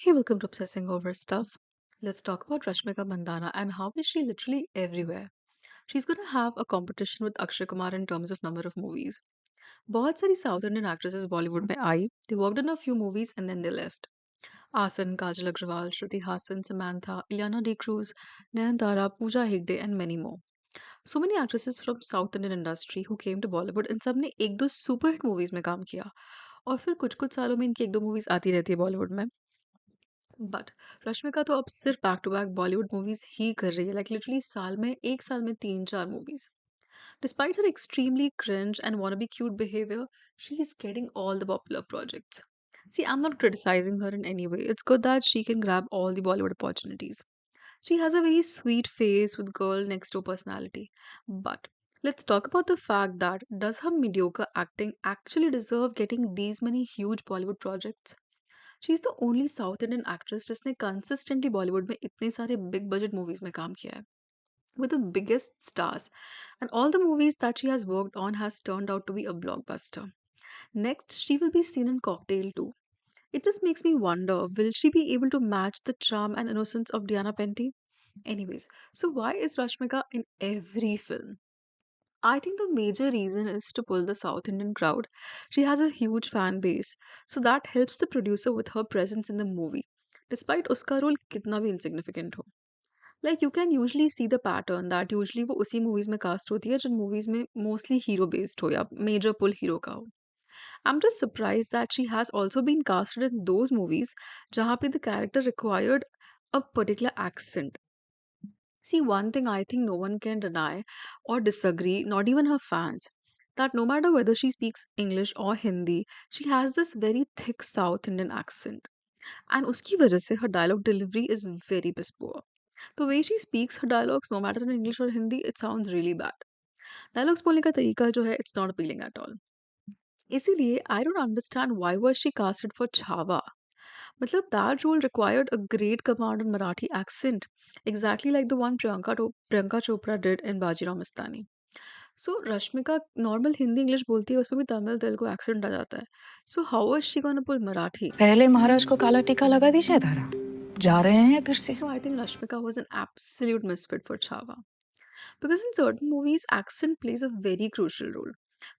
Hey, welcome to Obsessing Over Stuff. Let's talk about Rashmika Mandana and how is she literally everywhere. She's gonna have a competition with Akshay Kumar in terms of number of movies. बहुत सारी South Indian actresses Bollywood में आई, they worked in a few movies and then they left. Asan, Kajal Agrawal, Shruti Hassan, Samantha, Ilyana D'Cruz, Nayanthara, Pooja Hegde and many more. So many actresses from South Indian industry who came to Bollywood and सबने एक दो super hit movies में काम किया और फिर कुछ कुछ सालों में इनकी एक दो मूवीज आती रहती है बॉलीवुड में बट रश्मिका तो अब सिर्फ back to back Bollywood movies ही कर रही है लाइक लिटरली साल में तीन चार movies despite her extremely cringe and wannabe cute behavior she is getting all the popular projects. See, I'm not criticizing her in any way. It's good that she can grab all the Bollywood opportunities. She has a very sweet face with girl next door personality. But let's talk about the fact that does her mediocre acting actually deserve getting these many huge Bollywood projects? She is the only south Indian actress जिसने consistently Bollywood में इतने सारे big budget movies में काम किया है with the biggest stars, and all the movies that she has worked on has turned out to be a blockbuster. Next, she will be seen in Cocktail too. It just makes me wonder, will she be able to match the charm and innocence of Diana Penty? Anyways, so why is Rashmika in every film? I think the major reason is to pull the South Indian crowd. She has a huge fan base, so that helps the producer with her presence in the movie, despite uska role kitna bhi insignificant ho. Like you can usually see the pattern that usually वो उसी movies में cast होती है जिन movies में mostly hero based हो या major pull hero का हो. I'm just surprised that she has also been casted in those movies जहाँ पे the character required a particular accent. See, one thing I think no one can deny or disagree, not even her fans, that no matter whether she speaks English or Hindi, she has this very thick South Indian accent. And uski wajah se her dialogue delivery is very piss poor. The way she speaks her dialogues, no matter in English or Hindi, it sounds really bad. Dialogues बोलने का तरीका जो है, it's not appealing at all. इसीलिए I don't understand why was she casted for Chhawa. मतलब that role required a great command on Marathi accent, exactly like the one Priyanka Chopra did in Bajirao Mastani. So Rashmika normal Hindi English बोलती है उसमें भी Tamil Telugu accent आ जाता है. So how is she gonna pull Marathi? पहले महाराज को काला टीका लगा दीजिए धारा जा रहे हैं फिर से So I think Rashmika was an absolute misfit for Chhawa. Because in certain movies, accent plays a very crucial role.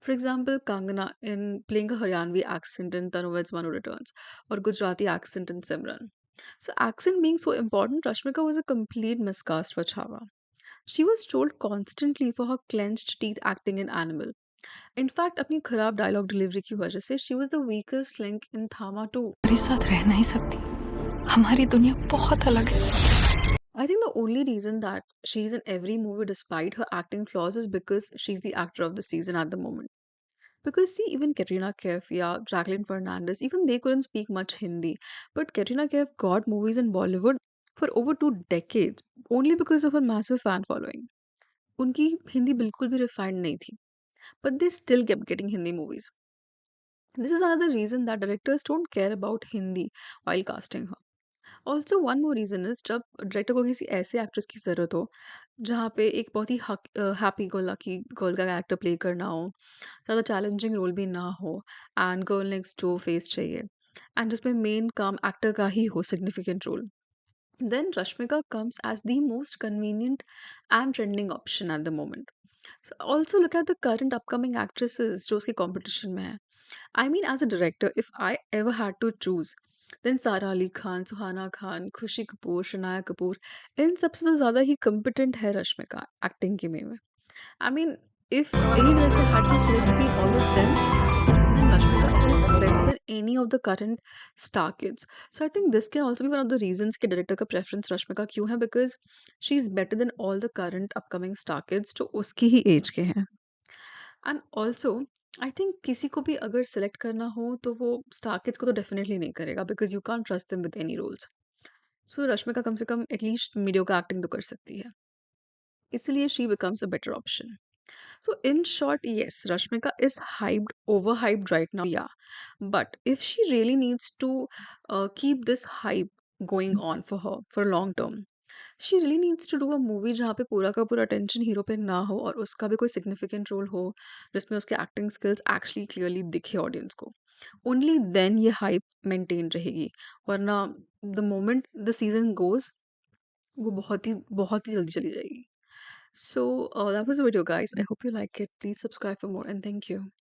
For example, Kangana in playing a Haryanvi accent in Tanuved's Manu Returns, or Gujarati accent in Simran. So, accent being so important, Rashmika was a complete miscast for Chhawa. She was trolled constantly for her clenched teeth acting in Animal. In fact, अपनी खराब dialogue delivery की वजह से she was the weakest link in Thama too. हमारे साथ रह नहीं सकती हमारी दुनिया बहुत अलग है I think the only reason that she's in every movie despite her acting flaws is because she's the actor of the season at the moment. Because see, even Katrina Kaif, yeah, Jacqueline Fernandez, even they couldn't speak much Hindi. But Katrina Kaif got movies in Bollywood for over 2 decades only because of her massive fan following. उनकी हिंदी बिल्कुल भी refined नहीं थी. But they still kept getting Hindi movies. This is another reason that directors don't care about Hindi while casting her. Also one more reason is जब director को किसी ऐसे actress की ज़रूरत हो जहाँ पे एक बहुत ही हैप्पी गो लकी गर्ल का कैरेक्टर प्ले करना हो, ज़्यादा चैलेंजिंग रोल भी ना हो and girl next door face चाहिए एंड जिसमें मेन काम एक्टर का ही हो significant role, then Rashmika comes as the most convenient and trending option at the moment. So also look at the current upcoming actresses जो उसके competition में है. I mean, as a director, if I ever had to choose, then Sara Ali Khan, Suhana Khan, Khushi Kapoor, Shanaya Kapoor, इन सबसे तो ज़्यादा ही competent है Rashmika acting की में. I mean, if any director had to select between all of them, then Rashmika is better than any of the current star kids. So I think this can also be one of the reasons कि director का preference Rashmika क्यों है, because she is better than all the current upcoming star kids जो उसकी ही age के हैं. And also I think किसी को भी अगर सेलेक्ट करना हो तो वो स्टार किड्स को तो डेफिनेटली नहीं करेगा because you can't trust them with any roles. So Rashmika कम से कम एटलीस्ट मीडियो का एक्टिंग तो कर सकती है, इसलिए she becomes a better option. So in short, yes, Rashmika is hyped, overhyped right now, yeah. But if she really needs to keep this hype going on for her for long term, she really needs to do a movie जहाँ पे पूरा का पूरा attention hero पे ना हो और उसका भी कोई significant role हो जिसमें उसके acting skills actually clearly दिखे audience को. ओनली देन ये हाइप मेंटेन रहेगी, वरना the moment the season goes, वो बहुत ही जल्दी चली जाएगी। So that was the video guys, I hope you like it, please subscribe for more and thank you.